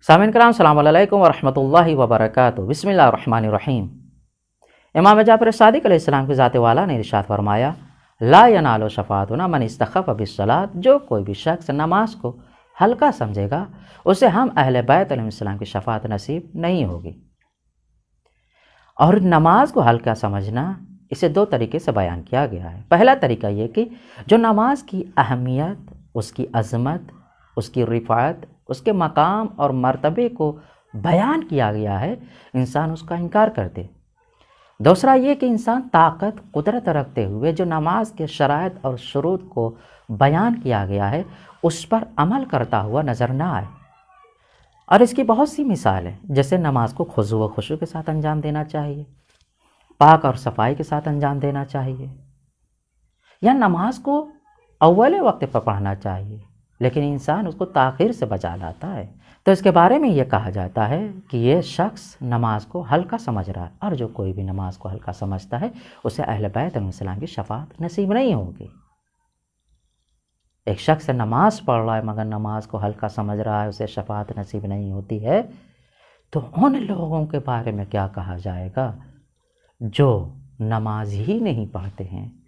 سامعین کرام السلام علیکم ورحمۃ اللہ وبرکاتہ۔ بسم اللہ الرحمن الرحیم۔ امام جعفر صادق علیہ السلام کی ذات والا نے ارشاد فرمایا، لا ینال شفاعتنا من استخف بالصلاۃ، جو کوئی بھی شخص نماز کو ہلکا سمجھے گا اسے ہم اہل بیت علیہ السلام کی شفاعت نصیب نہیں ہوگی۔ اور نماز کو ہلکا سمجھنا اسے دو طریقے سے بیان کیا گیا ہے۔ پہلا طریقہ یہ کہ جو نماز کی اہمیت، اس کی عظمت، اس کی رفعت، اس کے مقام اور مرتبے کو بیان کیا گیا ہے، انسان اس کا انکار کر دے۔ دوسرا یہ کہ انسان طاقت قدرت رکھتے ہوئے جو نماز کے شرائط اور شروط کو بیان کیا گیا ہے اس پر عمل کرتا ہوا نظر نہ آئے۔ اور اس کی بہت سی مثال ہیں، جیسے نماز کو خضوع و خشوع کے ساتھ انجام دینا چاہیے، پاک اور صفائی کے ساتھ انجام دینا چاہیے، یا نماز کو اول وقت پر پڑھنا چاہیے، لیکن انسان اس کو تاخیر سے بچا لاتا ہے، تو اس کے بارے میں یہ کہا جاتا ہے کہ یہ شخص نماز کو ہلکا سمجھ رہا ہے، اور جو کوئی بھی نماز کو ہلکا سمجھتا ہے اسے اہل بیت علیہ السلام کی شفاعت نصیب نہیں ہوگی۔ ایک شخص نماز پڑھ رہا ہے مگر نماز کو ہلکا سمجھ رہا ہے، اسے شفاعت نصیب نہیں ہوتی ہے، تو ان لوگوں کے بارے میں کیا کہا جائے گا جو نماز ہی نہیں پڑھتے ہیں،